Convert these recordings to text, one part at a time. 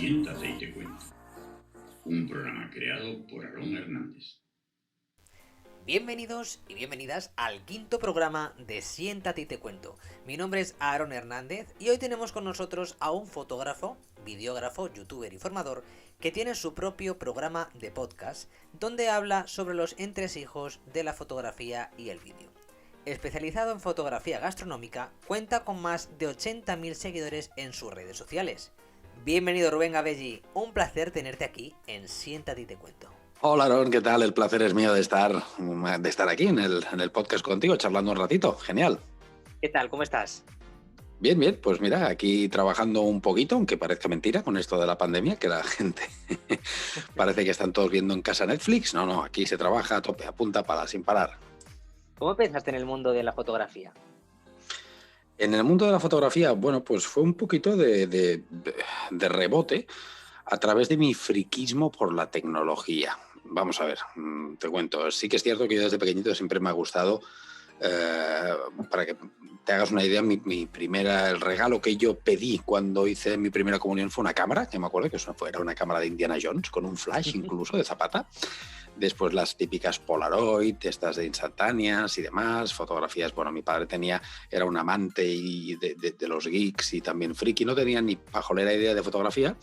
Siéntate y te cuento. Un programa creado por Aarón Hernández. Bienvenidos y bienvenidas al quinto programa de Siéntate y te cuento. Mi nombre es Aarón Hernández y hoy tenemos con nosotros a un fotógrafo, videógrafo, youtuber y formador que tiene su propio programa de podcast donde habla sobre los entresijos de la fotografía y el vídeo. Especializado en fotografía gastronómica, cuenta con más de 80.000 seguidores en sus redes sociales. Bienvenido Rubén Gabelli, un placer tenerte aquí en Siéntate y te cuento. Hola Aaron, ¿qué tal? El placer es mío de estar aquí en el podcast contigo, charlando un ratito. Genial. ¿Qué tal? ¿Cómo estás? Bien, bien. Pues mira, aquí trabajando un poquito, aunque parezca mentira con esto de la pandemia, que la gente parece que están todos viendo en casa Netflix. No, aquí se trabaja a tope, a punta pala, sin parar. ¿Cómo pensaste en el mundo de la fotografía? En el mundo de la fotografía, bueno, pues fue un poquito de rebote a través de mi friquismo por la tecnología. Vamos a ver, te cuento. Sí que es cierto que yo desde pequeñito siempre me ha gustado, para que te hagas una idea, el regalo que yo pedí cuando hice mi primera comunión fue una cámara, que me acuerdo que era una cámara de Indiana Jones, con un flash incluso de zapata. Después las típicas Polaroid, estas de instantáneas y demás, fotografías. Bueno, mi padre era un amante de los geeks y también friki, no tenía ni pajolera idea de fotografía,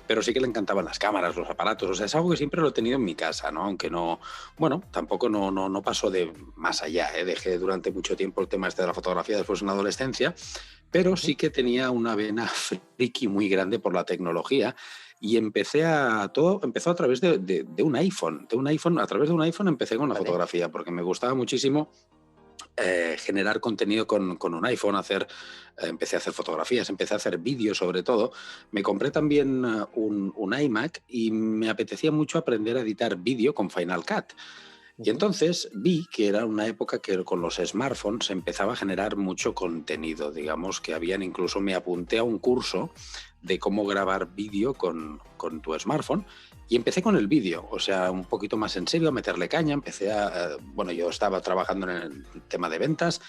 pero sí que le encantaban las cámaras, los aparatos. O sea, es algo que siempre lo he tenido en mi casa, ¿no? Aunque no, bueno, tampoco no pasó de más allá, ¿eh? Dejé durante mucho tiempo el tema de la fotografía después en la adolescencia, pero sí que tenía una vena friki muy grande por la tecnología. Y todo empezó a través de un iPhone. A través de un iPhone empecé con la fotografía, porque me gustaba muchísimo generar contenido con un iPhone. Empecé a hacer fotografías, empecé a hacer vídeos sobre todo. Me compré también un iMac y me apetecía mucho aprender a editar vídeo con Final Cut. Y entonces vi que era una época que con los smartphones se empezaba a generar mucho contenido. Digamos que incluso me apunté a un curso de cómo grabar vídeo con tu smartphone y empecé con el vídeo, o sea, un poquito más en serio, a meterle caña. Yo estaba trabajando en el tema de ventas,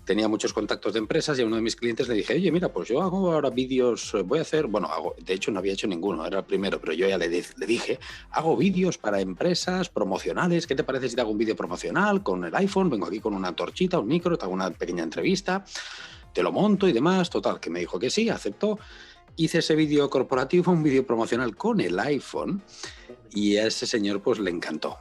tenía muchos contactos de empresas y a uno de mis clientes le dije, oye, mira, pues yo hago ahora vídeos, de hecho no había hecho ninguno, era el primero, pero yo ya le dije, hago vídeos para empresas promocionales, ¿qué te parece si te hago un vídeo promocional con el iPhone? Vengo aquí con una torchita, un micro, te hago una pequeña entrevista, te lo monto y demás. Total, que me dijo que sí, aceptó. Hice ese vídeo corporativo, un vídeo promocional con el iPhone, y a ese señor pues le encantó,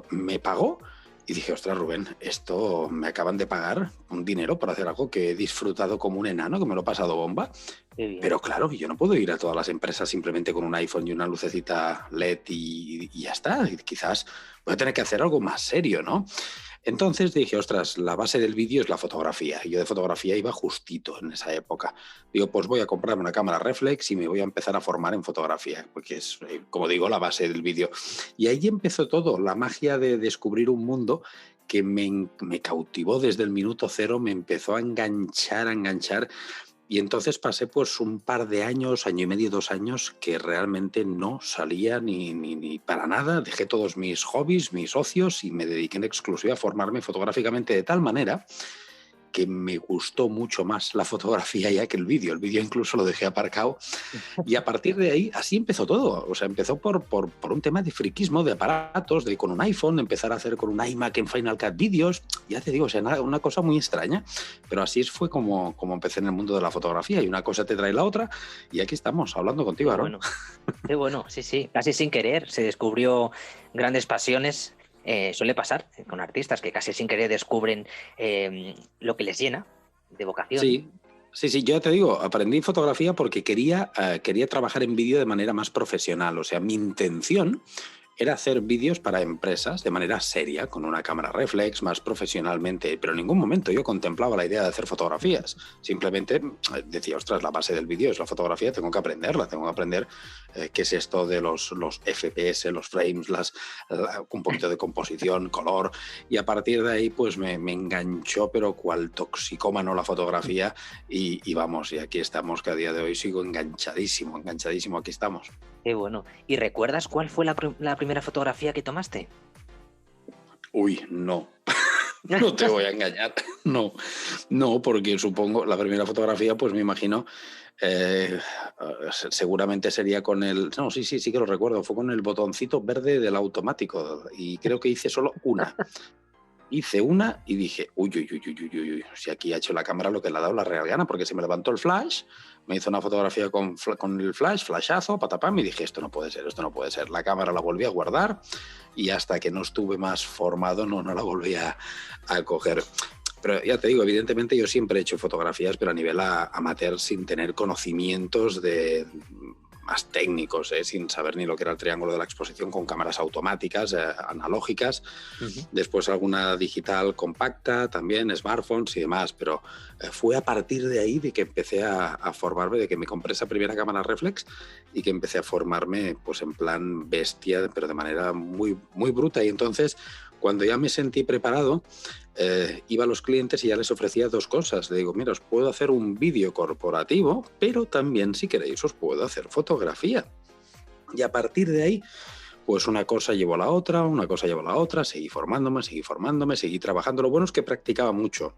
me pagó. Y dije, ostras, Rubén, esto me acaban de pagar un dinero por hacer algo que he disfrutado como un enano, que me lo he pasado bomba. Pero claro, yo no puedo ir a todas las empresas simplemente con un iPhone y una lucecita LED y ya está. Y quizás voy a tener que hacer algo más serio, ¿no? Entonces dije, ostras, la base del vídeo es la fotografía. Y yo de fotografía iba justito en esa época. Digo, pues voy a comprarme una cámara reflex y me voy a empezar a formar en fotografía, porque es, como digo, la base del vídeo. Y ahí empezó todo, la magia de descubrir un mundo que me cautivó desde el minuto cero, me empezó a enganchar. Y entonces pasé pues un par de años, año y medio, 2 años, que realmente no salía ni para nada. Dejé todos mis hobbies, mis ocios, y me dediqué en exclusiva a formarme fotográficamente de tal manera que me gustó mucho más la fotografía ya que el vídeo. El vídeo incluso lo dejé aparcado. Y a partir de ahí, así empezó todo. O sea, empezó por un tema de friquismo, de aparatos, de con un iPhone, empezar a hacer con un iMac en Final Cut vídeos. Ya te digo, o sea, una cosa muy extraña. Pero así fue como empecé en el mundo de la fotografía. Y una cosa te trae la otra. Y aquí estamos, hablando contigo, Aaron. Qué bueno, sí. Casi sin querer se descubrió grandes pasiones. Suele pasar con artistas que casi sin querer descubren lo que les llena de vocación. Sí, yo te digo, aprendí fotografía porque quería trabajar en vídeo de manera más profesional. O sea, mi intención era hacer vídeos para empresas de manera seria, con una cámara reflex, más profesionalmente, pero en ningún momento yo contemplaba la idea de hacer fotografías. Simplemente decía, ostras, la base del vídeo es la fotografía, tengo que aprenderla, tengo que aprender qué es esto de los FPS, los frames, un poquito de composición, color, y a partir de ahí pues me enganchó, pero cual toxicómano la fotografía, y vamos, y aquí estamos, que a día de hoy sigo enganchadísimo, aquí estamos. Qué bueno. ¿Y recuerdas cuál fue la primera fotografía que tomaste? Uy, no. No te voy a engañar. No, no, porque supongo, la primera fotografía, pues me imagino, eh, seguramente sería con el... No, sí que lo recuerdo. Fue con el botoncito verde del automático y creo que hice solo una. Hice una y dije, uy, si aquí ha hecho la cámara lo que le ha dado la real gana, porque se me levantó el flash, me hizo una fotografía con el flashazo, patapam, y dije, esto no puede ser. La cámara la volví a guardar y hasta que no estuve más formado no la volví a coger. Pero ya te digo, evidentemente yo siempre he hecho fotografías, pero a nivel amateur, sin tener conocimientos más técnicos, sin saber ni lo que era el triángulo de la exposición, con cámaras automáticas, analógicas, después alguna digital compacta, también smartphones y demás, pero fue a partir de ahí de que empecé a formarme, de que me compré esa primera cámara reflex y que empecé a formarme pues en plan bestia, pero de manera muy, muy bruta. Y entonces, cuando ya me sentí preparado, iba a los clientes y ya les ofrecía dos cosas. Le digo, mira, os puedo hacer un vídeo corporativo, pero también, si queréis, os puedo hacer fotografía. Y a partir de ahí, pues una cosa llevó a la otra, seguí formándome, seguí trabajando. Lo bueno es que practicaba mucho.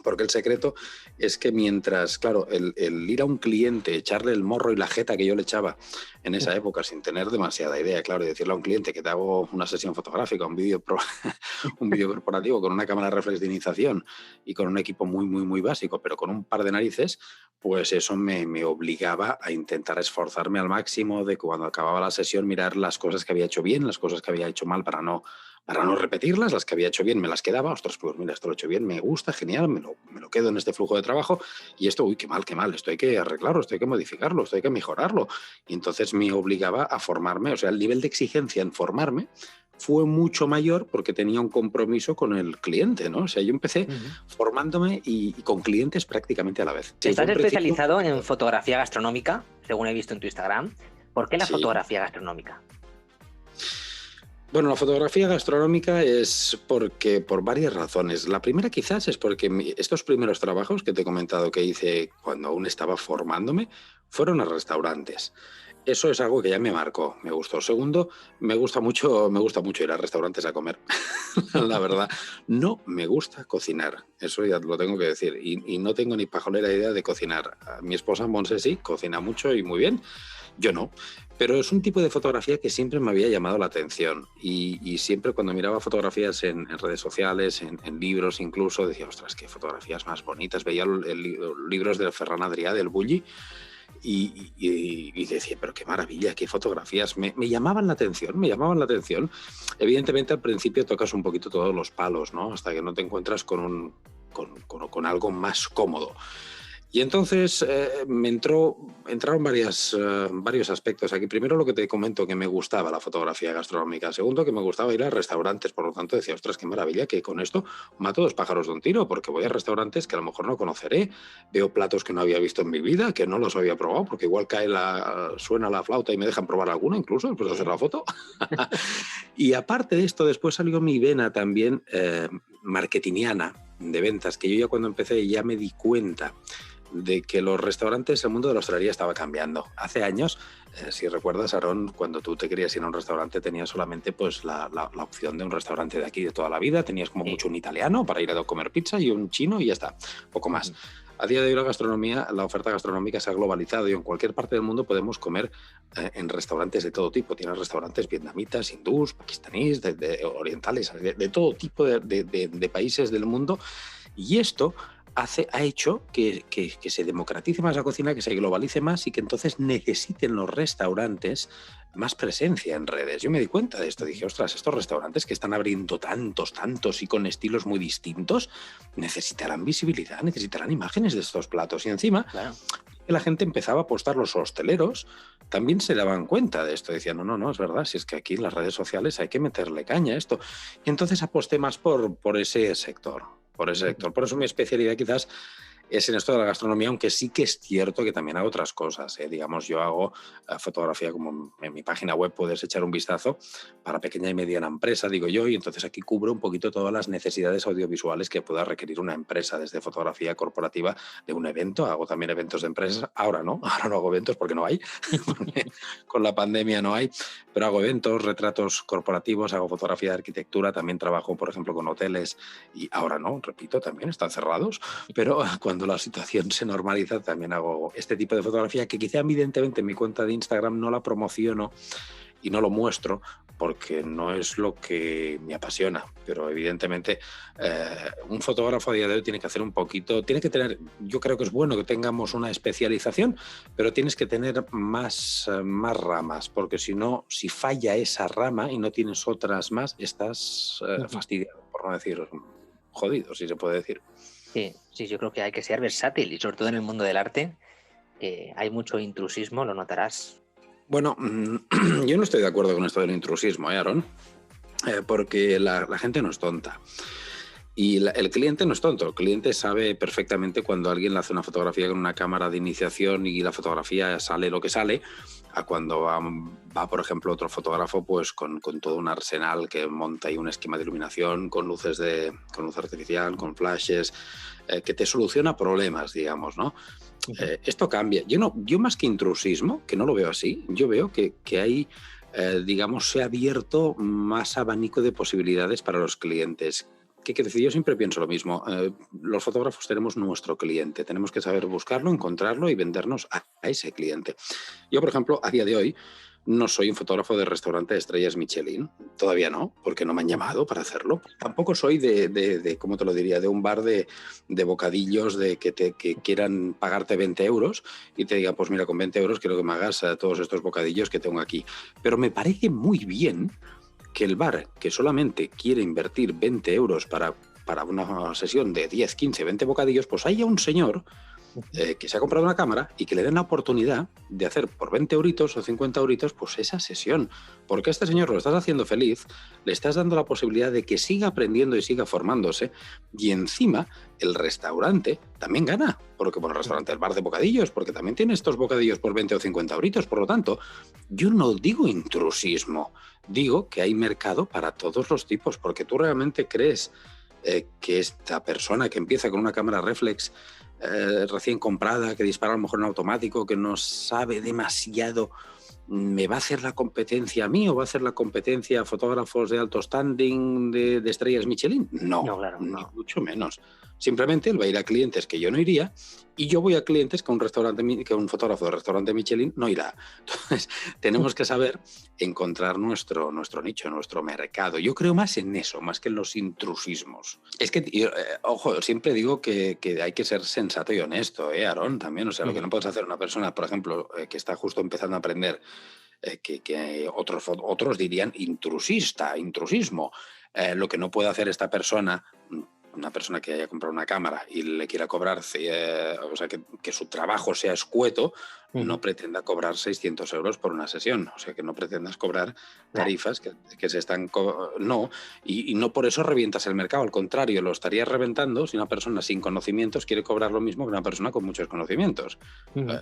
Porque el secreto es que mientras, claro, el ir a un cliente, echarle el morro y la jeta que yo le echaba en esa época sin tener demasiada idea, claro, y decirle a un cliente que te hago una sesión fotográfica, un vídeo corporativo con una cámara reflex de iniciación y con un equipo muy, muy, muy básico, pero con un par de narices, pues eso me obligaba a intentar esforzarme al máximo de cuando acababa la sesión mirar las cosas que había hecho bien, las cosas que había hecho mal para no repetirlas, las que había hecho bien me las quedaba, ostras, pues mira, esto lo he hecho bien, me gusta, genial, me lo quedo en este flujo de trabajo y esto, uy, qué mal, esto hay que arreglarlo, esto hay que modificarlo, esto hay que mejorarlo. Y entonces me obligaba a formarme, o sea, el nivel de exigencia en formarme fue mucho mayor porque tenía un compromiso con el cliente, ¿no? O sea, yo empecé formándome y con clientes prácticamente a la vez. Sí, estás especializado en fotografía gastronómica, según he visto en tu Instagram. ¿Por qué la fotografía gastronómica? Bueno, la fotografía gastronómica es porque por varias razones. La primera quizás es porque estos primeros trabajos que te he comentado que hice cuando aún estaba formándome fueron a restaurantes. Eso es algo que ya me marcó, me gustó. Segundo, me gusta mucho ir a restaurantes a comer. La verdad, no me gusta cocinar, eso ya lo tengo que decir. Y no tengo ni pajolera idea de cocinar. Mi esposa Monse sí, cocina mucho y muy bien. Yo no, pero es un tipo de fotografía que siempre me había llamado la atención y siempre cuando miraba fotografías en redes sociales, en libros incluso, decía, ostras, qué fotografías más bonitas. Veía libros de Ferran Adrià, del Bulli, y decía, pero qué maravilla, qué fotografías. Me llamaban la atención. Evidentemente al principio tocas un poquito todos los palos, ¿no? Hasta que no te encuentras con algo más cómodo. Y entonces entraron varios aspectos aquí. Primero, lo que te comento, que me gustaba la fotografía gastronómica. Segundo, que me gustaba ir a restaurantes. Por lo tanto, decía, ostras, qué maravilla, que con esto mato dos pájaros de un tiro, porque voy a restaurantes que a lo mejor no conoceré, veo platos que no había visto en mi vida, que no los había probado, porque igual suena la flauta y me dejan probar alguna, incluso después de hacer la foto. Y aparte de esto, después salió mi vena también marketingiana de ventas, que yo ya cuando empecé ya me di cuenta de que los restaurantes, el mundo de la hostelería estaba cambiando. Hace años, si recuerdas, Aarón, cuando tú te querías ir a un restaurante tenías solamente pues la opción de un restaurante de aquí de toda la vida, tenías como mucho un italiano para ir a comer pizza y un chino y ya está, poco más. A día de hoy la oferta gastronómica se ha globalizado y en cualquier parte del mundo podemos comer en restaurantes de todo tipo. Tienes restaurantes vietnamitas, hindús, pakistaníes, orientales, de todo tipo de países del mundo, y esto ha hecho que se democratice más la cocina, que se globalice más y que entonces necesiten los restaurantes más presencia en redes. Yo me di cuenta de esto, dije, ostras, estos restaurantes que están abriendo tantos y con estilos muy distintos, necesitarán visibilidad, necesitarán imágenes de estos platos. Y encima, claro, la gente empezaba a apostar, los hosteleros también se daban cuenta de esto, decían, no, es verdad, si es que aquí en las redes sociales hay que meterle caña a esto. Y entonces aposté más por ese sector. Por eso mi especialidad quizás es en esto de la gastronomía, aunque sí que es cierto que también hago otras cosas. Digamos, yo hago fotografía, como en mi página web puedes echar un vistazo, para pequeña y mediana empresa, digo yo, y entonces aquí cubro un poquito todas las necesidades audiovisuales que pueda requerir una empresa, desde fotografía corporativa de un evento, hago también eventos de empresas, ahora no hago eventos porque no hay, porque con la pandemia no hay, pero hago eventos, retratos corporativos, hago fotografía de arquitectura, también trabajo, por ejemplo, con hoteles, y ahora no, repito, también están cerrados, pero cuando la situación se normaliza también hago este tipo de fotografía que quizá evidentemente en mi cuenta de Instagram no la promociono y no lo muestro porque no es lo que me apasiona, pero evidentemente un fotógrafo a día de hoy tiene que hacer un poquito, tiene que tener, yo creo que es bueno que tengamos una especialización, pero tienes que tener más ramas, porque si no, si falla esa rama y no tienes otras más, estás fastidiado, por no decir jodido, si se puede decir. Sí, yo creo que hay que ser versátil y sobre todo en el mundo del arte hay mucho intrusismo, lo notarás. Bueno, yo no estoy de acuerdo con esto del intrusismo, Aaron, porque la gente no es tonta. Y el cliente no es tonto, el cliente sabe perfectamente cuando alguien le hace una fotografía con una cámara de iniciación y la fotografía sale lo que sale, a cuando va por ejemplo, otro fotógrafo pues con todo un arsenal que monta ahí un esquema de iluminación con luz artificial, con flashes, que te soluciona problemas, digamos, ¿no? Esto cambia. Yo más que intrusismo, que no lo veo así, yo veo que hay, digamos, se ha abierto más abanico de posibilidades para los clientes. ¿Qué quiere decir? Yo siempre pienso lo mismo. Los fotógrafos tenemos nuestro cliente, tenemos que saber buscarlo, encontrarlo y vendernos a ese cliente. Yo, por ejemplo, a día de hoy no soy un fotógrafo de restaurante de estrellas Michelin, todavía no, porque no me han llamado para hacerlo. Tampoco soy de ¿cómo te lo diría?, de un bar de bocadillos de que quieran pagarte 20 euros y te digan, pues mira, con 20 euros quiero que me hagas todos estos bocadillos que tengo aquí. Pero me parece muy bien que el bar que solamente quiere invertir 20 euros para una sesión de 10, 15, 20 bocadillos, pues haya un señor que se ha comprado una cámara y que le den la oportunidad de hacer por 20 euritos o 50 euritos pues esa sesión. Porque a este señor lo estás haciendo feliz, le estás dando la posibilidad de que siga aprendiendo y siga formándose, y encima el restaurante también gana, porque el restaurante, el bar de bocadillos, porque también tiene estos bocadillos por 20 o 50 euritos. Por lo tanto, yo no digo intrusismo, digo que hay mercado para todos los tipos, porque tú realmente crees que esta persona que empieza con una cámara reflex recién comprada, que dispara a lo mejor en automático, que no sabe demasiado, ¿me va a hacer la competencia a mí o va a hacer la competencia a fotógrafos de alto standing de estrellas Michelin? No, claro, ni mucho menos. Simplemente él va a ir a clientes que yo no iría y yo voy a clientes que un fotógrafo de restaurante Michelin no irá. Entonces, tenemos que saber encontrar nuestro nicho, nuestro mercado. Yo creo más en eso, más que en los intrusismos. Es que, ojo, siempre digo que hay que ser sensato y honesto, Aarón, también. O sea, lo que no puedes hacer una persona, por ejemplo, que está justo empezando a aprender, que otros dirían intrusismo. Lo que no puede hacer esta persona, una persona que haya comprado una cámara y le quiera cobrar, o sea, que su trabajo sea escueto, no pretenda cobrar 600 euros por una sesión. O sea, que no pretendas cobrar tarifas que se están... No, y no por eso revientas el mercado. Al contrario, lo estarías reventando si una persona sin conocimientos quiere cobrar lo mismo que una persona con muchos conocimientos.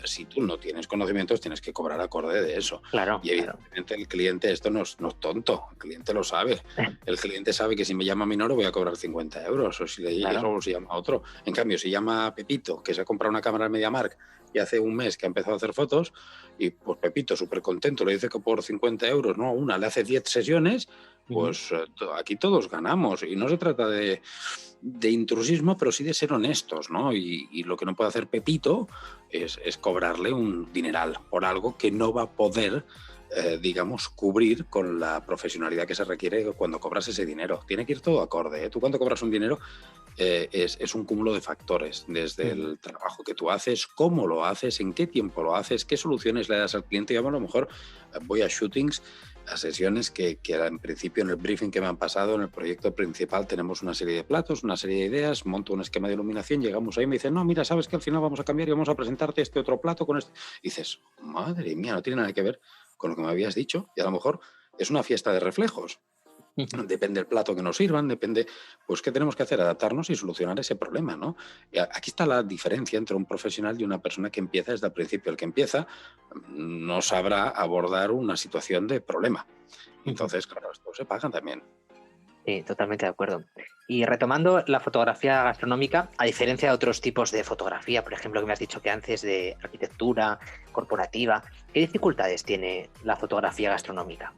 Si tú no tienes conocimientos, tienes que cobrar acorde de eso. Claro, y evidentemente el cliente, esto no es tonto, el cliente lo sabe. El cliente sabe que si me llama Minoro voy a cobrar 50 euros, o si le llama a otro. En cambio, si llama a Pepito, que se ha comprado una cámara en MediaMarkt y hace un mes que ha empezado a hacer fotos, y pues Pepito súper contento le dice que por 50 euros, no, una le hace 10 sesiones, pues aquí todos ganamos. Y no se trata de intrusismo, pero sí de ser honestos, ¿no? Y lo que no puede hacer Pepito es cobrarle un dineral por algo que no va a poder, digamos, cubrir con la profesionalidad que se requiere cuando cobras ese dinero. Tiene que ir todo acorde, ¿eh? Tú cuando cobras un dinero es un cúmulo de factores, desde el trabajo que tú haces, cómo lo haces, en qué tiempo lo haces, qué soluciones le das al cliente. Yo a lo mejor voy a shootings, a sesiones que en principio en el briefing que me han pasado, en el proyecto principal tenemos una serie de platos, una serie de ideas, monto un esquema de iluminación, llegamos ahí y me dicen, no, mira, sabes que al final vamos a cambiar y vamos a presentarte este otro plato con este. Y dices, madre mía, no tiene nada que ver con lo que me habías dicho, y a lo mejor es una fiesta de reflejos. Ujú. Depende del plato que nos sirvan, depende, pues, qué tenemos que hacer, adaptarnos y solucionar ese problema, ¿no? Y aquí está la diferencia entre un profesional y una persona que empieza desde el principio. El que empieza no sabrá abordar una situación de problema. Ujú. Entonces, claro, esto se paga también. Sí, totalmente de acuerdo. Y retomando la fotografía gastronómica, a diferencia de otros tipos de fotografía, por ejemplo, que me has dicho que antes de arquitectura, corporativa, ¿qué dificultades tiene la fotografía gastronómica?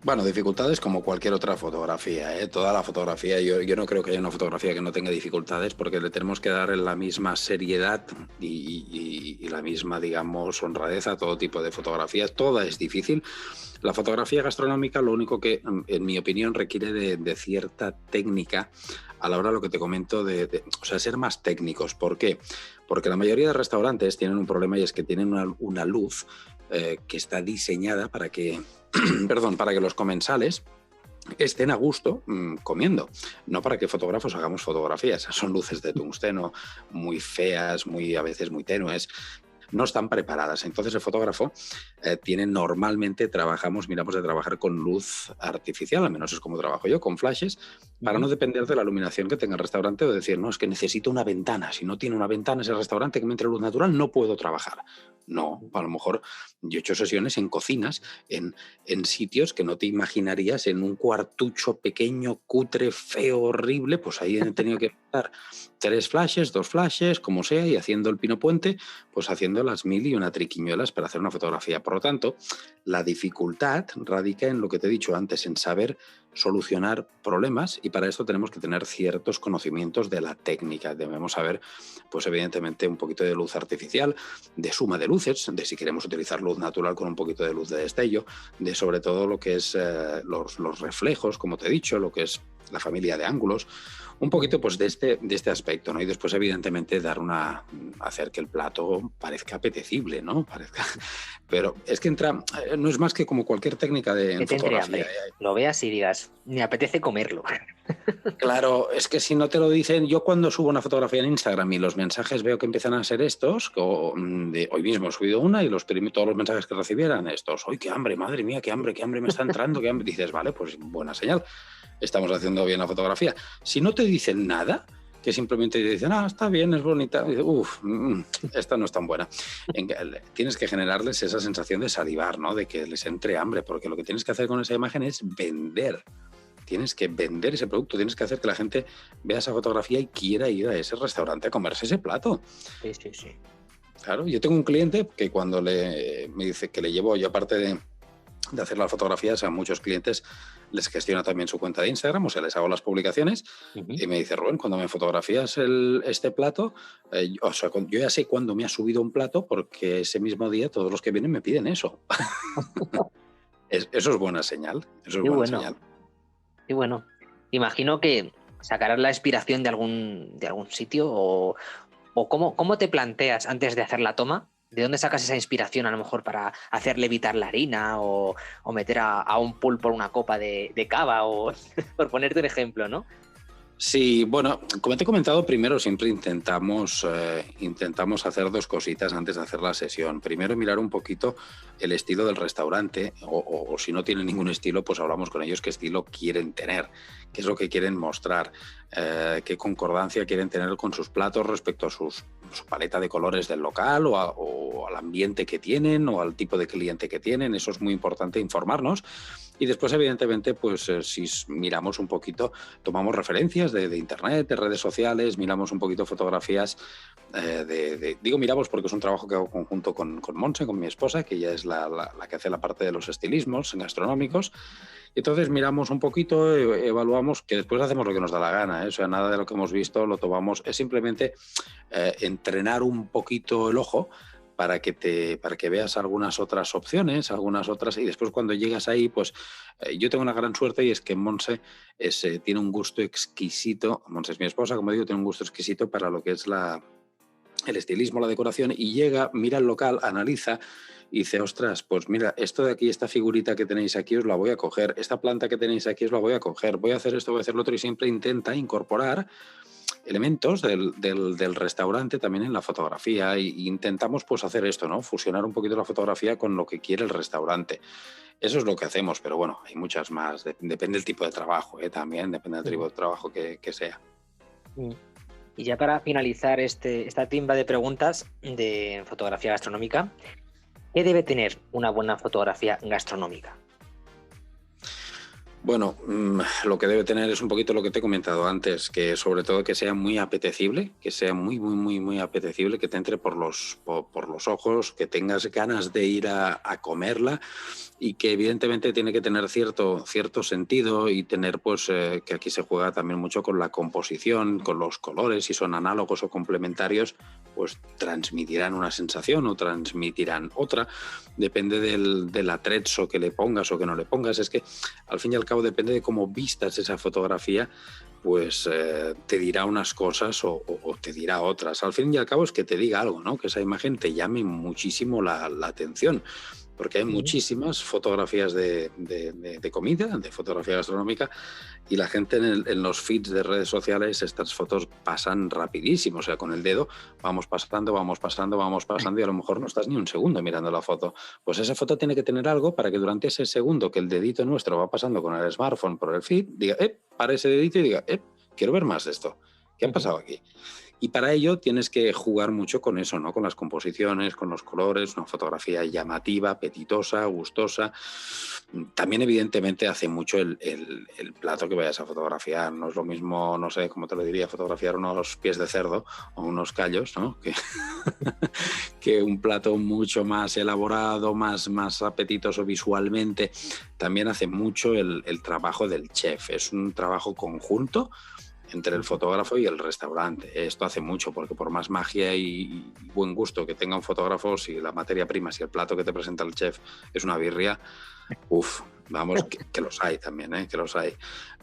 Bueno, dificultades como cualquier otra fotografía, ¿eh? Toda la fotografía, yo no creo que haya una fotografía que no tenga dificultades porque le tenemos que dar la misma seriedad y la misma, digamos, honradez a todo tipo de fotografías. Toda es difícil. La fotografía gastronómica lo único que, en mi opinión, requiere de cierta técnica a la hora de lo que te comento, o sea, ser más técnicos. ¿Por qué? Porque la mayoría de restaurantes tienen un problema y es que tienen una luz que está diseñada para que perdón, para que los comensales estén a gusto comiendo, no para que fotógrafos hagamos fotografías. Son luces de tungsteno muy feas, a veces muy tenues, no están preparadas. Entonces el fotógrafo miramos de trabajar con luz artificial, al menos es como trabajo yo, con flashes, para Ujú. no depender de la iluminación que tenga el restaurante o decir, no, es que necesito una ventana. Si no tiene una ventana ese restaurante que me entre luz natural, no puedo trabajar. No, a lo mejor yo he hecho sesiones en cocinas, en sitios que no te imaginarías, en un cuartucho pequeño, cutre, feo, horrible, pues ahí he tenido que estar 3 flashes, 2 flashes, como sea, y haciendo el pino puente, pues haciendo las mil y una triquiñuelas para hacer una fotografía. Por lo tanto, la dificultad radica en lo que te he dicho antes, en saber solucionar problemas, y para esto tenemos que tener ciertos conocimientos de la técnica. Debemos saber, pues evidentemente, un poquito de luz artificial, de suma de luces, de si queremos utilizar luz natural con un poquito de luz de destello, de sobre todo lo que es los reflejos, como te he dicho, lo que es la familia de ángulos, un Ujú. poquito pues de este aspecto, ¿no? Y después, evidentemente, hacer que el plato parezca apetecible, ¿no? Pero es que no es más que como cualquier técnica Que en te entre fotografía, hambre. ¿eh? Lo veas y digas, me apetece comerlo. Claro, es que si no te lo dicen, yo cuando subo una fotografía en Instagram y los mensajes veo que empiezan a ser estos, de hoy mismo he subido una y todos los mensajes que recibieran estos, ¡ay, qué hambre, madre mía, qué hambre me está entrando! Qué hambre! Dices, vale, pues buena señal, estamos haciendo bien la fotografía. Si no te dicen nada, que simplemente te dicen, está bien, es bonita, uff, esta no es tan buena. Tienes que generarles esa sensación de salivar, ¿no? De que les entre hambre, porque lo que tienes que hacer con esa imagen es vender. Tienes que vender ese producto, tienes que hacer que la gente vea esa fotografía y quiera ir a ese restaurante a comerse ese plato. Sí, sí, sí. Claro, yo tengo un cliente que cuando me dice que le llevo, yo aparte de hacer las fotografías, a muchos clientes les gestiona también su cuenta de Instagram, o sea, les hago las publicaciones, Ujú. y me dice, Rubén, cuando me fotografías este plato, yo ya sé cuándo me ha subido un plato porque ese mismo día todos los que vienen me piden eso. Eso es buena señal, eso es Qué buena bueno, señal. qué bueno. Imagino que sacarás la inspiración de algún sitio o cómo te planteas antes de hacer la toma. ¿De dónde sacas esa inspiración a lo mejor para hacer levitar la harina o meter a un pulpo en una copa de cava o por ponerte un ejemplo, ¿no? Sí, bueno, como te he comentado, primero siempre intentamos hacer dos cositas antes de hacer la sesión. Primero, mirar un poquito el estilo del restaurante o si no tienen ningún estilo, pues hablamos con ellos qué estilo quieren tener, qué es lo que quieren mostrar, qué concordancia quieren tener con sus platos respecto a su paleta de colores del local o al ambiente que tienen o al tipo de cliente que tienen. Eso es muy importante informarnos. Y después, evidentemente, pues si miramos un poquito, tomamos referencias de internet, de redes sociales, miramos un poquito fotografías digo miramos porque es un trabajo que hago conjunto con Monse, con mi esposa, que ella es la que hace la parte de los estilismos gastronómicos. Y entonces miramos un poquito, evaluamos, que después hacemos lo que nos da la gana, ¿eh? O sea, nada de lo que hemos visto lo tomamos, es simplemente entrenar un poquito el ojo para que veas algunas otras opciones, algunas otras, y después cuando llegas ahí, pues yo tengo una gran suerte y es que Monse tiene un gusto exquisito. Monse es mi esposa, como digo, tiene un gusto exquisito para lo que es el estilismo, la decoración, y llega, mira el local, analiza y dice, ostras, pues mira, esto de aquí, esta figurita que tenéis aquí os la voy a coger, esta planta que tenéis aquí os la voy a coger, voy a hacer esto, voy a hacer lo otro, y siempre intenta incorporar elementos del restaurante también en la fotografía y intentamos pues hacer esto, ¿no? Fusionar un poquito la fotografía con lo que quiere el restaurante. Eso es lo que hacemos, pero bueno, hay muchas más. Depende del tipo de trabajo, también depende del tipo de trabajo que sea. Y ya para finalizar esta timba de preguntas de fotografía gastronómica, ¿qué debe tener una buena fotografía gastronómica? Bueno, lo que debe tener es un poquito lo que te he comentado antes, que sobre todo que sea muy apetecible, que sea muy, muy, muy, muy apetecible, que te entre por los ojos, que tengas ganas de ir a comerla y que evidentemente tiene que tener cierto sentido y tener pues que aquí se juega también mucho con la composición, con los colores, si son análogos o complementarios, pues transmitirán una sensación o transmitirán otra, depende del atrezzo que le pongas o que no le pongas. Es que al fin y al cabo depende de cómo vistas esa fotografía, pues te dirá unas cosas o te dirá otras. Al fin y al cabo es que te diga algo, ¿no? Que esa imagen te llame muchísimo la atención, porque hay muchísimas fotografías de comida, de fotografía gastronómica, y la gente en los feeds de redes sociales estas fotos pasan rapidísimo, o sea, con el dedo vamos pasando y a lo mejor no estás ni un segundo mirando la foto. Pues esa foto tiene que tener algo para que durante ese segundo que el dedito nuestro va pasando con el smartphone por el feed, diga, para ese dedito y diga, quiero ver más de esto. ¿Qué ha pasado aquí? Y para ello tienes que jugar mucho con eso, ¿no? Con las composiciones, con los colores, una fotografía llamativa, apetitosa, gustosa. También, evidentemente, hace mucho el plato que vayas a fotografiar. No es lo mismo, no sé, cómo te lo diría, fotografiar unos pies de cerdo o unos callos, ¿no? Que un plato mucho más elaborado, más apetitoso visualmente. También hace mucho el trabajo del chef. Es un trabajo conjunto entre el fotógrafo y el restaurante. Esto hace mucho, porque por más magia y buen gusto que tenga un fotógrafo, si la materia prima, si el plato que te presenta el chef es una birria, vamos, que los hay también, que los hay.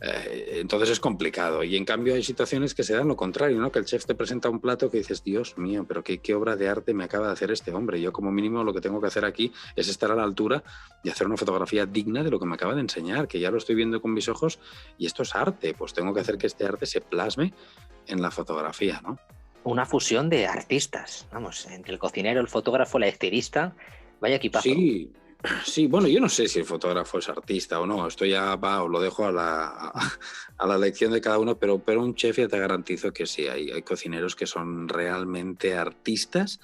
Entonces es complicado. Y en cambio hay situaciones que se dan lo contrario, ¿no? Que el chef te presenta un plato que dices, Dios mío, pero qué obra de arte me acaba de hacer este hombre. Yo como mínimo lo que tengo que hacer aquí es estar a la altura y hacer una fotografía digna de lo que me acaba de enseñar, que ya lo estoy viendo con mis ojos y esto es arte. Pues tengo que hacer que este arte se plasme en la fotografía, ¿no? Una fusión de artistas, vamos, entre el cocinero, el fotógrafo, la estilista, vaya equipazo. Sí, bueno, yo no sé si el fotógrafo es artista o no, esto ya va, os lo dejo a la elección de cada uno, pero un chef ya te garantizo que sí, hay cocineros que son realmente artistas.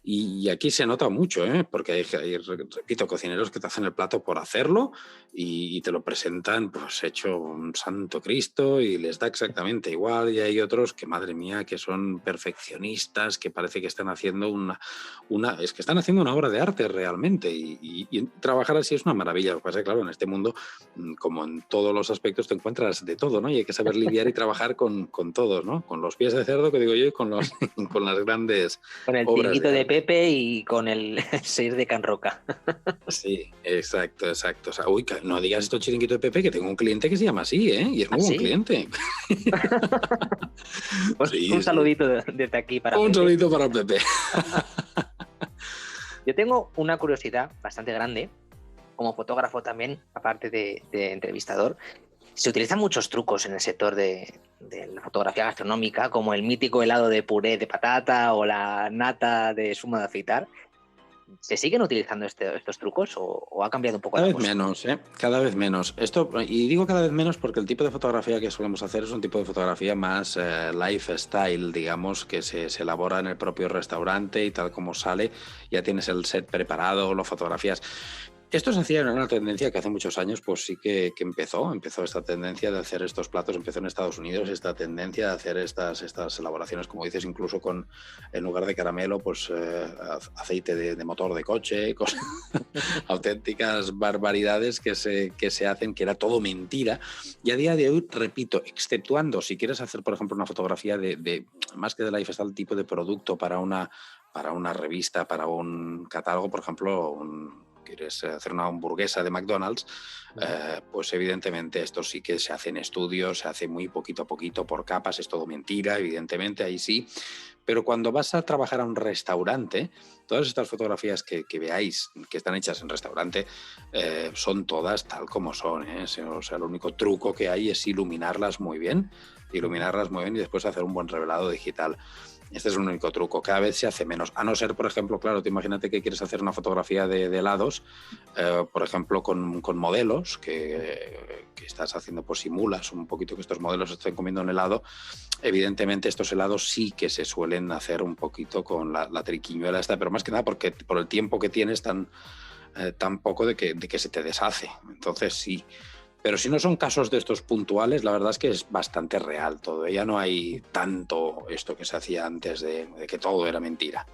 Y aquí se nota mucho, porque hay, repito, cocineros que te hacen el plato por hacerlo y te lo presentan pues hecho un santo Cristo y les da exactamente igual. Y hay otros que, madre mía, que son perfeccionistas, que parece que están haciendo es que están haciendo una obra de arte realmente. Y trabajar así es una maravilla. Lo que pasa es que, claro, en este mundo, como en todos los aspectos, te encuentras de todo, ¿no? Y hay que saber lidiar y trabajar con todos, ¿no? Con los pies de cerdo, que digo yo, y con las grandes con el obras tinguito de de Pepe y con el 6 de Can Roca. Sí, exacto. O sea, no digas esto chiringuito de Pepe, que tengo un cliente que se llama así, y es muy buen cliente. Pues sí, un saludito desde aquí para un Pepe. saludito para Pepe. Yo tengo una curiosidad bastante grande, como fotógrafo también, aparte de entrevistador. Se utilizan muchos trucos en el sector de la fotografía gastronómica, como el mítico helado de puré de patata o la nata de zumo de afeitar. ¿Se siguen utilizando estos trucos o ha cambiado un poco la cosa? Cada vez menos. Y digo cada vez menos porque el tipo de fotografía que solemos hacer es un tipo de fotografía más lifestyle, digamos, que se elabora en el propio restaurante y tal como sale, ya tienes el set preparado, lo fotografías. Esto se hacía en una tendencia que hace muchos años pues sí que empezó esta tendencia de hacer estos platos, empezó en Estados Unidos esta tendencia de hacer estas elaboraciones, como dices, incluso con, en lugar de caramelo, pues aceite de motor de coche, cosas auténticas barbaridades que se hacen, que era todo mentira. Y a día de hoy, repito, exceptuando si quieres hacer, por ejemplo, una fotografía de más que de lifestyle, tipo de producto para una revista, para un catálogo, por ejemplo, quieres hacer una hamburguesa de McDonald's, pues evidentemente esto sí que se hace en estudio, se hace muy poquito a poquito, por capas, es todo mentira, evidentemente, ahí sí. Pero cuando vas a trabajar a un restaurante, todas estas fotografías que veáis, que están hechas en restaurante, son todas tal como son, O sea, el único truco que hay es iluminarlas muy bien iluminarlas muy bien y después hacer un buen revelado digital. Este es un único truco, cada vez se hace menos, a no ser, por ejemplo, claro, tú imagínate que quieres hacer una fotografía de helados, por ejemplo, con modelos que estás haciendo, pues simulas un poquito que estos modelos estén comiendo un helado. Evidentemente estos helados sí que se suelen hacer un poquito con la triquiñuela esta, pero más que nada porque por el tiempo que tienes tan poco de que se te deshace, entonces sí. Pero si no son casos de estos puntuales, la verdad es que es bastante real todo. Ya no hay tanto esto que se hacía antes de que todo era mentira.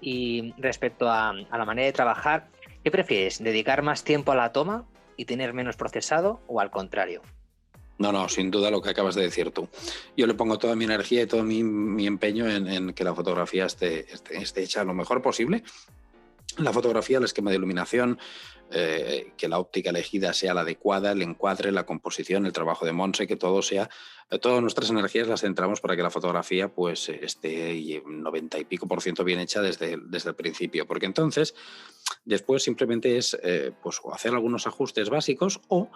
Y respecto a la manera de trabajar, ¿qué prefieres? ¿Dedicar más tiempo a la toma y tener menos procesado o al contrario? No, sin duda lo que acabas de decir tú. Yo le pongo toda mi energía y todo mi empeño en que la fotografía esté hecha lo mejor posible. La fotografía, el esquema de iluminación, que la óptica elegida sea la adecuada, el encuadre, la composición, el trabajo de Monse, que todo sea, todas nuestras energías las centramos para que la fotografía pues esté 90 y pico % bien hecha desde el principio, porque entonces después simplemente es pues hacer algunos ajustes básicos o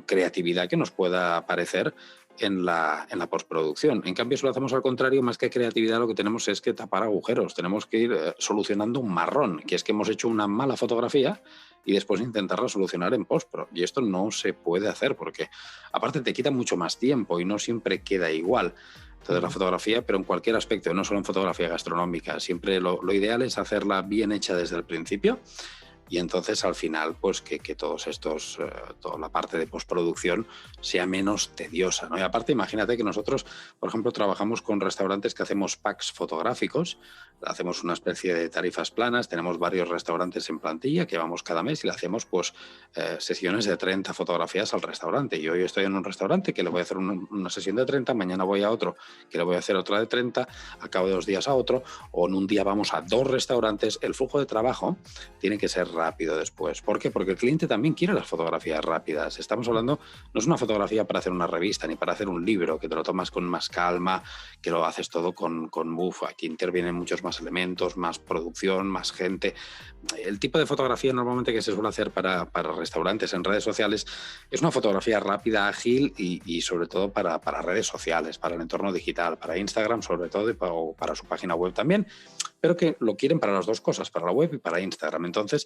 creatividad que nos pueda aparecer en la postproducción. En cambio, si lo hacemos al contrario, más que creatividad, lo que tenemos es que tapar agujeros. Tenemos que ir solucionando un marrón, que es que hemos hecho una mala fotografía y después intentarla solucionar en postpro. Y esto no se puede hacer porque, aparte, te quita mucho más tiempo y no siempre queda igual. Entonces, la fotografía, pero en cualquier aspecto, no solo en fotografía gastronómica, siempre lo ideal es hacerla bien hecha desde el principio. Y entonces al final, pues que todos estos, toda la parte de postproducción sea menos tediosa, ¿no? Y aparte, imagínate que nosotros, por ejemplo, trabajamos con restaurantes que hacemos packs fotográficos, hacemos una especie de tarifas planas, tenemos varios restaurantes en plantilla que vamos cada mes y le hacemos pues sesiones de 30 fotografías al restaurante. Y hoy estoy en un restaurante que le voy a hacer una sesión de 30, mañana voy a otro que le voy a hacer otra de 30, a cabo de 2 días a otro, o en un día vamos a 2 restaurantes. El flujo de trabajo tiene que ser rápido después. ¿Por qué? Porque el cliente también quiere las fotografías rápidas. Estamos hablando, no es una fotografía para hacer una revista ni para hacer un libro, que te lo tomas con más calma, que lo haces todo con aquí intervienen muchos más elementos, más producción, más gente. El tipo de fotografía normalmente que se suele hacer para restaurantes en redes sociales es una fotografía rápida, ágil y sobre todo para redes sociales, para el entorno digital, para Instagram sobre todo o para su página web también, pero que lo quieren para las dos cosas, para la web y para Instagram. Entonces,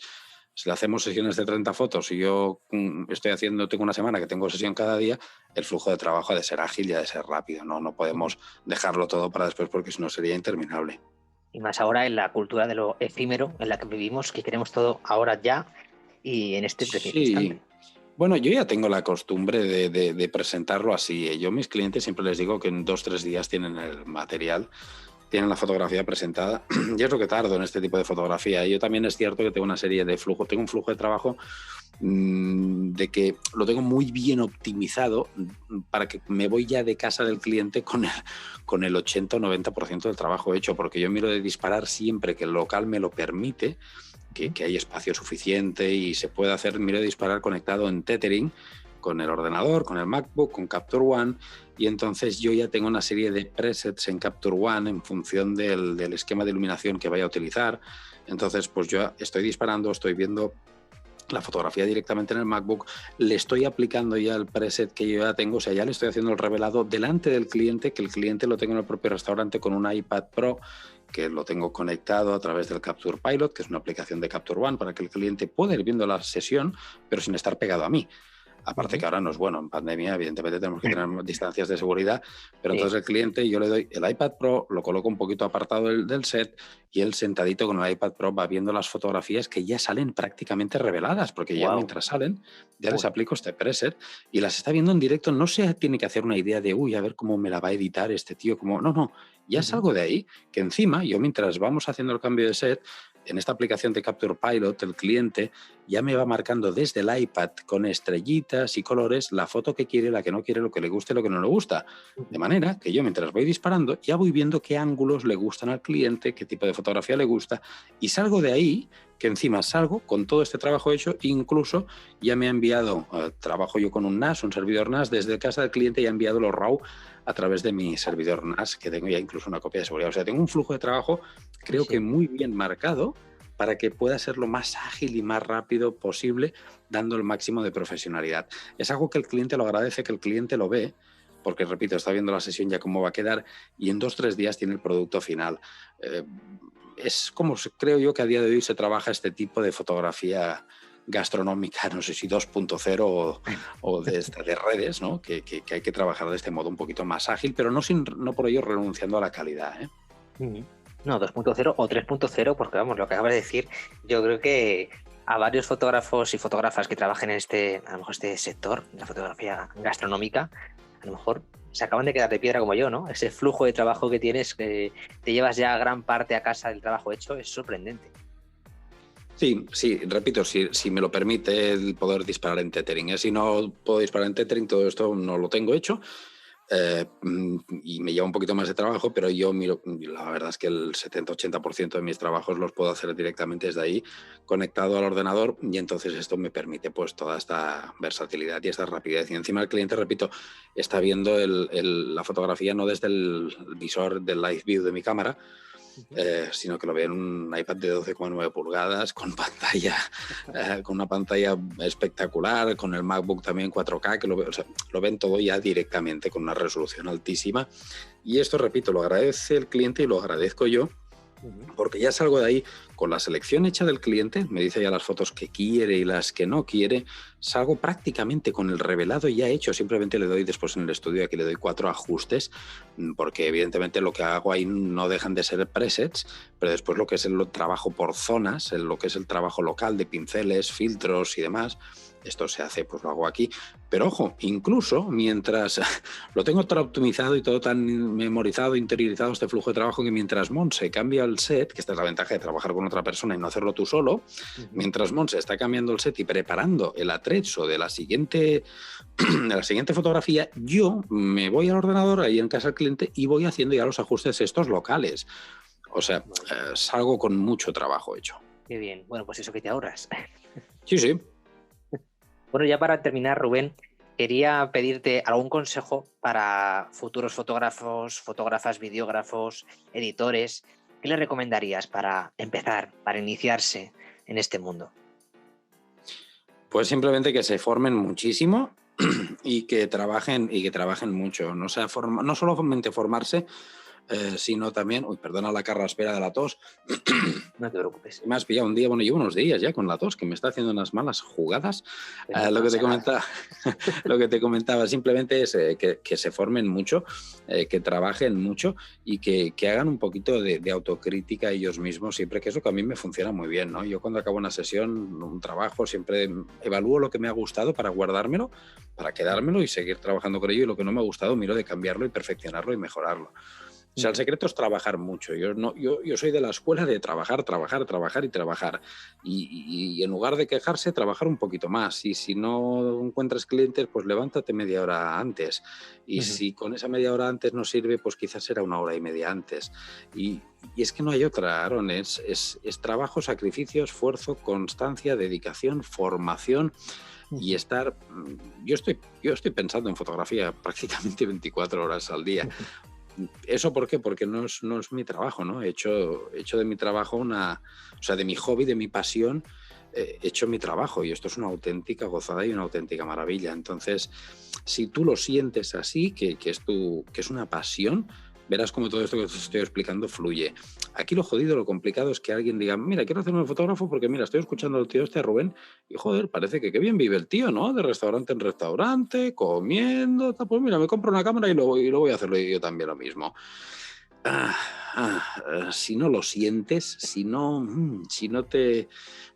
si le hacemos sesiones de 30 fotos y yo tengo una semana que tengo sesión cada día, el flujo de trabajo ha de ser ágil y ha de ser rápido, ¿no? No podemos dejarlo todo para después porque si no sería interminable. Y más ahora en la cultura de lo efímero en la que vivimos, que queremos todo ahora ya y en este preciso instante. Bueno, yo ya tengo la costumbre de presentarlo así. Yo a mis clientes siempre les digo que en 2-3 días tienen el material, tienen la fotografía presentada. Y es lo que tardo en este tipo de fotografía. Yo también es cierto que tengo una serie de flujos, tengo un flujo de trabajo de que lo tengo muy bien optimizado para que me voy ya de casa del cliente con el 80 o 90% del trabajo hecho, porque yo miro de disparar siempre que el local me lo permite, que hay espacio suficiente y se puede hacer, miro de disparar conectado en tethering con el ordenador, con el MacBook, con Capture One, y entonces yo ya tengo una serie de presets en Capture One en función del esquema de iluminación que vaya a utilizar. Entonces, pues yo estoy disparando, estoy viendo la fotografía directamente en el MacBook, le estoy aplicando ya el preset que yo ya tengo, o sea, ya le estoy haciendo el revelado delante del cliente, que el cliente lo tenga en el propio restaurante con un iPad Pro, que lo tengo conectado a través del Capture Pilot, que es una aplicación de Capture One, para que el cliente pueda ir viendo la sesión, pero sin estar pegado a mí. Aparte que ahora no es bueno, en pandemia evidentemente tenemos que tener distancias de seguridad, pero entonces el cliente, yo le doy el iPad Pro, lo coloco un poquito apartado del set y él sentadito con el iPad Pro va viendo las fotografías que ya salen prácticamente reveladas, porque ya mientras salen, ya les aplico este preset y las está viendo en directo, no se tiene que hacer una idea de, a ver cómo me la va a editar este tío, como no, ya salgo de ahí, que encima yo mientras vamos haciendo el cambio de set, en esta aplicación de Capture Pilot, el cliente ya me va marcando desde el iPad con estrellitas y colores la foto que quiere, la que no quiere, lo que le gusta y lo que no le gusta. De manera que yo mientras voy disparando ya voy viendo qué ángulos le gustan al cliente, qué tipo de fotografía le gusta y salgo de ahí, que encima salgo con todo este trabajo hecho, incluso ya me ha enviado, trabajo yo con un NAS, un servidor NAS, desde casa del cliente y ha enviado los RAW a través de mi servidor NAS, que tengo ya incluso una copia de seguridad. O sea, tengo un flujo de trabajo, creo que muy bien marcado, para que pueda ser lo más ágil y más rápido posible, dando el máximo de profesionalidad. Es algo que el cliente lo agradece, que el cliente lo ve, porque, repito, está viendo la sesión ya cómo va a quedar y en 2-3 días tiene el producto final. Es como creo yo que a día de hoy se trabaja este tipo de fotografía gastronómica, no sé si 2.0 o de redes, ¿no? Que hay que trabajar de este modo un poquito más ágil, pero no por ello renunciando a la calidad, ¿eh? No, 2.0 o 3.0, porque vamos, lo que acabas de decir, yo creo que a varios fotógrafos y fotógrafas que trabajen en a lo mejor este sector, la fotografía gastronómica, a lo mejor se acaban de quedar de piedra como yo, ¿no? Ese flujo de trabajo que tienes, que te llevas ya gran parte a casa del trabajo hecho, es sorprendente. Sí, repito, si me lo permite el poder disparar en tethering, ¿eh? Si no puedo disparar en tethering, todo esto no lo tengo hecho. Y me lleva un poquito más de trabajo, pero yo miro, la verdad es que el 70-80% de mis trabajos los puedo hacer directamente desde ahí, conectado al ordenador, y entonces esto me permite pues toda esta versatilidad y esta rapidez. Y encima el cliente, repito, está viendo la fotografía no desde el visor del Live View de mi cámara, sino que lo ve en un iPad de 12,9 pulgadas con con una pantalla espectacular, con el MacBook también 4K, que lo ven todo ya directamente con una resolución altísima. Y esto, repito, lo agradece el cliente y lo agradezco yo, porque ya salgo de ahí con la selección hecha del cliente, me dice ya las fotos que quiere y las que no quiere, salgo prácticamente con el revelado ya hecho, simplemente le doy después en el estudio, aquí le doy 4 ajustes, porque evidentemente lo que hago ahí no dejan de ser presets, pero después lo que es el trabajo por zonas, lo que es el trabajo local de pinceles, filtros y demás, esto se hace, pues lo hago aquí. Pero ojo, incluso mientras lo tengo tan optimizado y todo tan memorizado, interiorizado este flujo de trabajo, que mientras Monse cambia el set, que esta es la ventaja de trabajar con otra persona y no hacerlo tú solo, mientras Monse está cambiando el set y preparando el atrecho de la siguiente fotografía, yo me voy al ordenador ahí en casa del cliente y voy haciendo ya los ajustes estos locales. O sea, salgo con mucho trabajo hecho. Qué bien. Bueno, pues eso que te ahorras. Sí. Bueno, ya para terminar, Rubén, quería pedirte algún consejo para futuros fotógrafos, fotógrafas, videógrafos, editores. ¿Qué les recomendarías para empezar, para iniciarse en este mundo? Pues simplemente que se formen muchísimo y que trabajen mucho. No solamente formarse, sino también, perdona la carraspera de la tos. No te preocupes. Me has pillado un día, bueno, llevo unos días ya con la tos, que me está haciendo unas malas jugadas. Lo que te comentaba simplemente es que se formen mucho, que trabajen mucho y que hagan un poquito de autocrítica ellos mismos siempre, que es lo que a mí me funciona muy bien, ¿no? Yo cuando acabo una sesión, un trabajo, siempre evalúo lo que me ha gustado para guardármelo, para quedármelo y seguir trabajando con ello, y lo que no me ha gustado miro de cambiarlo y perfeccionarlo y mejorarlo. O sea, el secreto es trabajar mucho. Yo soy de la escuela de trabajar. Y en lugar de quejarse, trabajar un poquito más. Y si no encuentras clientes, pues levántate media hora antes. Y si con esa media hora antes no sirve, pues quizás será 1 hora y media antes. Y es que no hay otra, Aaron. Es trabajo, sacrificio, esfuerzo, constancia, dedicación, formación. Y estar... Yo estoy pensando en fotografía prácticamente 24 horas al día. ¿Eso por qué? Porque no es mi trabajo, ¿no? He hecho de mi trabajo de mi hobby, de mi pasión, he hecho mi trabajo, y esto es una auténtica gozada y una auténtica maravilla. Entonces, si tú lo sientes así, que es una pasión, verás cómo todo esto que te estoy explicando fluye. Aquí lo jodido, lo complicado es que alguien diga, mira, quiero hacerme fotógrafo porque, mira, estoy escuchando al tío Rubén, y joder, parece que qué bien vive el tío, ¿no? De restaurante en restaurante, comiendo, pues mira, me compro una cámara y lo voy a hacerlo yo también lo mismo. Si no lo sientes, si no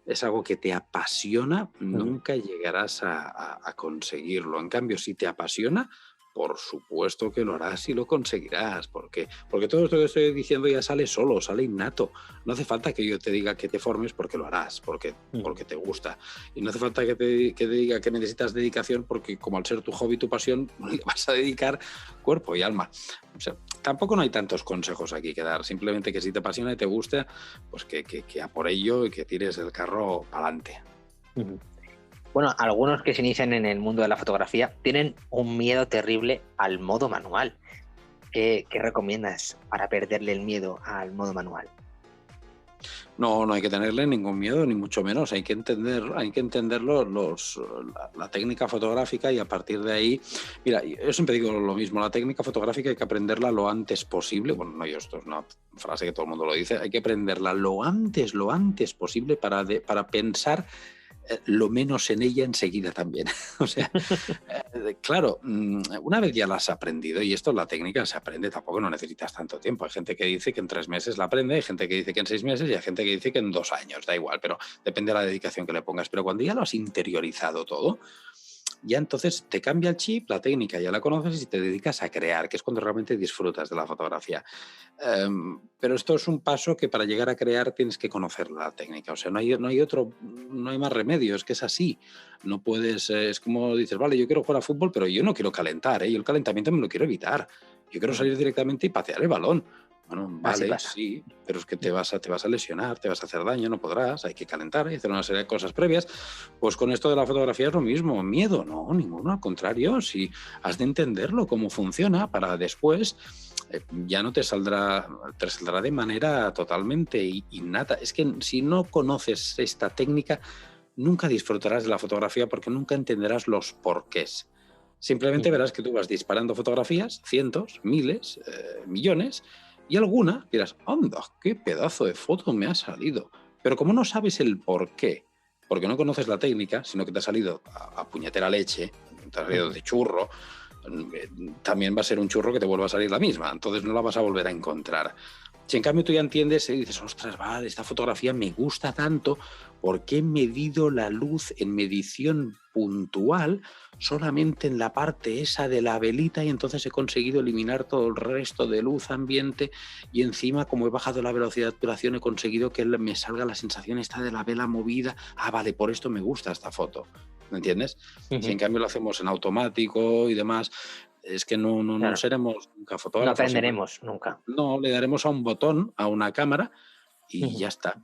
es algo que te apasiona, nunca llegarás a conseguirlo. En cambio, si te apasiona, por supuesto que lo harás y lo conseguirás, porque todo esto que estoy diciendo ya sale solo, sale innato. No hace falta que yo te diga que te formes, porque lo harás, porque te gusta. Y no hace falta que te diga que necesitas dedicación, porque como al ser tu hobby, tu pasión, le vas a dedicar cuerpo y alma. O sea, tampoco no hay tantos consejos aquí que dar, simplemente que si te apasiona y te gusta, pues que a por ello y que tires el carro para adelante. Bueno, algunos que se inician en el mundo de la fotografía tienen un miedo terrible al modo manual. ¿Qué recomiendas para perderle el miedo al modo manual? No, no hay que tenerle ningún miedo, ni mucho menos. Hay que entenderlo la técnica fotográfica, y a partir de ahí, mira, yo siempre digo lo mismo, la técnica fotográfica hay que aprenderla lo antes posible. Bueno, no, esto es una frase que todo el mundo lo dice, hay que aprenderla lo antes posible para pensar lo menos en ella enseguida también. O sea, claro, una vez ya la has aprendido, y esto la técnica se aprende, tampoco no necesitas tanto tiempo. Hay gente que dice que en 3 meses la aprende, hay gente que dice que en 6 meses y hay gente que dice que en 2 años, da igual, pero depende de la dedicación que le pongas. Pero cuando ya lo has interiorizado todo, ya entonces te cambia el chip, la técnica ya la conoces y te dedicas a crear, que es cuando realmente disfrutas de la fotografía. Pero esto es un paso que para llegar a crear tienes que conocer la técnica. O sea, no hay más remedio, es que es así. No puedes, es como dices, vale, yo quiero jugar a fútbol, pero yo no quiero calentar, ¿eh? Yo el calentamiento me lo quiero evitar. Yo quiero salir directamente y patear el balón. Bueno, vale, sí, pero es que te vas a lesionar, te vas a hacer daño, no podrás, hay que calentar, hay que hacer una serie de cosas previas. Pues con esto de la fotografía es lo mismo, miedo, no, ninguno, al contrario, si has de entenderlo, cómo funciona, para después ya no te saldrá de manera totalmente innata. Es que si no conoces esta técnica, nunca disfrutarás de la fotografía porque nunca entenderás los porqués. Simplemente verás que tú vas disparando fotografías, cientos, miles, millones, y alguna dirás, anda, qué pedazo de foto me ha salido. Pero como no sabes el por qué, porque no conoces la técnica, sino que te ha salido a puñetera leche, te ha salido de churro, también va a ser un churro que te vuelva a salir la misma, entonces no la vas a volver a encontrar. Si en cambio tú ya entiendes y dices, ostras, vale, esta fotografía me gusta tanto porque he medido la luz en medición puntual solamente en la parte esa de la velita, y entonces he conseguido eliminar todo el resto de luz ambiente, y encima, como he bajado la velocidad de obturación, he conseguido que me salga la sensación esta de la vela movida. Ah, vale, por esto me gusta esta foto. ¿Me entiendes? Si en cambio lo hacemos en automático y demás, es que no seremos nunca fotógrafos. No aprenderemos nunca. No, le daremos a un botón, a una cámara, y ya está.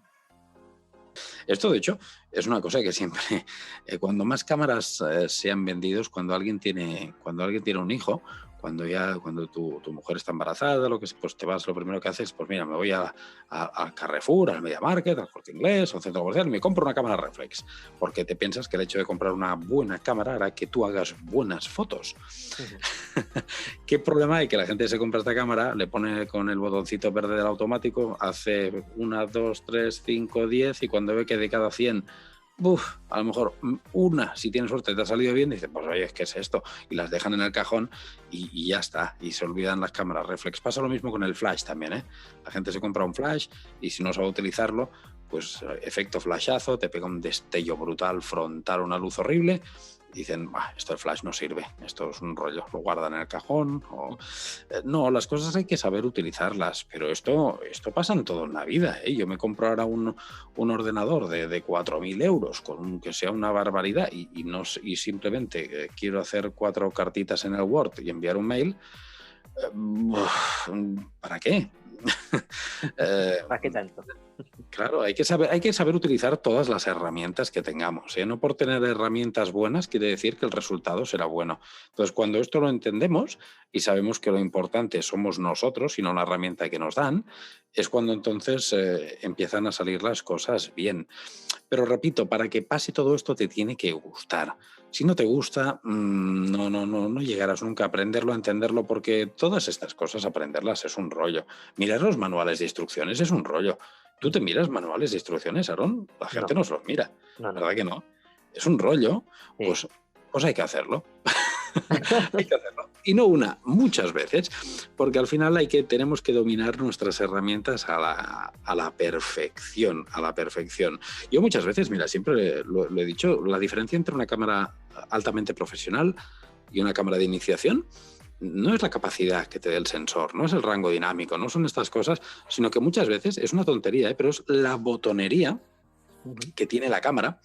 Esto, de hecho, es una cosa que siempre, cuando más cámaras sean vendidos, cuando alguien tiene un hijo, cuando tu mujer está embarazada, pues te vas, lo primero que haces, pues mira, me voy al Carrefour, al Media Market, al Corte Inglés, al centro comercial, y me compro una cámara reflex, porque te piensas que el hecho de comprar una buena cámara hará que tú hagas buenas fotos. ¿Qué problema hay? Que la gente se compra esta cámara, le pone con el botoncito verde del automático, hace 1, 2, 3, 5, 10, y cuando ve que de cada 100, a lo mejor una, si tienes suerte, te ha salido bien, dices, pues oye, ¿qué es esto? Y las dejan en el cajón y ya está, y se olvidan las cámaras reflex. Pasa lo mismo con el flash también, ¿eh? La gente se compra un flash y si no sabe utilizarlo, pues efecto flashazo, te pega un destello brutal frontal, una luz horrible, y dicen, esto de flash no sirve, esto es un rollo, lo guardan en el cajón. No, las cosas hay que saber utilizarlas, pero esto pasa en todo en la vida, ¿eh? Yo me compro ahora un ordenador de 4.000 euros, que sea una barbaridad, y simplemente quiero hacer 4 cartitas en el Word y enviar un mail. ¿Para qué? ¿Para qué tanto? Claro, hay que saber utilizar todas las herramientas que tengamos, ¿eh? No por tener herramientas buenas quiere decir que el resultado será bueno. Entonces, cuando esto lo entendemos y sabemos que lo importante somos nosotros y no la herramienta que nos dan, es cuando entonces empiezan a salir las cosas bien. Pero repito, para que pase todo esto te tiene que gustar. Si no te gusta, no llegarás nunca a aprenderlo, a entenderlo, porque todas estas cosas, aprenderlas es un rollo. Mirar los manuales de instrucciones es un rollo. ¿Tú te miras manuales de instrucciones, Aarón? La gente no se los mira, ¿verdad que no? Es un rollo, sí. Pues hay que hacerlo. Hay que hacerlo. Y no muchas veces, porque al final tenemos que dominar nuestras herramientas a la perfección, Yo muchas veces, mira, siempre lo he dicho, la diferencia entre una cámara altamente profesional y una cámara de iniciación no es la capacidad que te dé el sensor, no es el rango dinámico, no son estas cosas, sino que muchas veces es una tontería, pero es la botonería que tiene la cámara,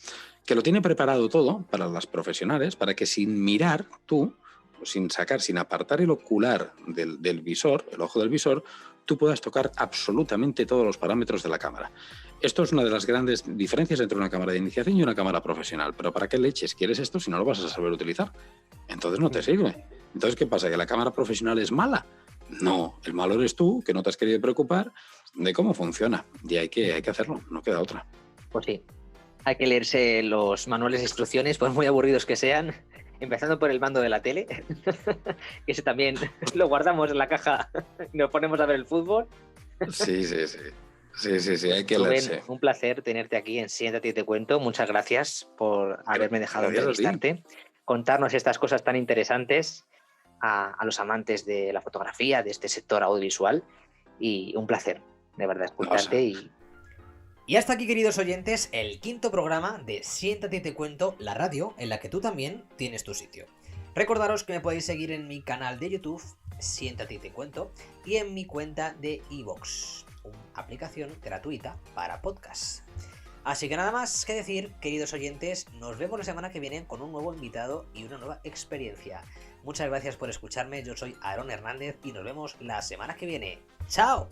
que lo tiene preparado todo para las profesionales, para que sin mirar tú, sin apartar el ocular del visor, el ojo del visor, tú puedas tocar absolutamente todos los parámetros de la cámara. Esto es una de las grandes diferencias entre una cámara de iniciación y una cámara profesional. Pero ¿para qué leches quieres esto si no lo vas a saber utilizar? Entonces no te sirve. Entonces, ¿qué pasa? ¿Que la cámara profesional es mala? No, el malo eres tú, que no te has querido preocupar de cómo funciona. Y hay que hacerlo, no queda otra. Pues sí, hay que leerse los manuales de instrucciones, por muy aburridos que sean, empezando por el mando de la tele, que ese también lo guardamos en la caja y nos ponemos a ver el fútbol. Sí, hay que Rubén, leerse. un placer tenerte aquí en Siéntate y te cuento. Muchas gracias por haberme dejado entrevistarte, contarnos estas cosas tan interesantes a los amantes de la fotografía, de este sector audiovisual, y un placer, de verdad, escucharte. Y hasta aquí, queridos oyentes, el 5º programa de Siéntate y te cuento, la radio en la que tú también tienes tu sitio. Recordaros que me podéis seguir en mi canal de YouTube, Siéntate y te cuento, y en mi cuenta de iVoox, una aplicación gratuita para podcasts. Así que nada más que decir, queridos oyentes, nos vemos la semana que viene con un nuevo invitado y una nueva experiencia. Muchas gracias por escucharme, yo soy Aarón Hernández y nos vemos la semana que viene. ¡Chao!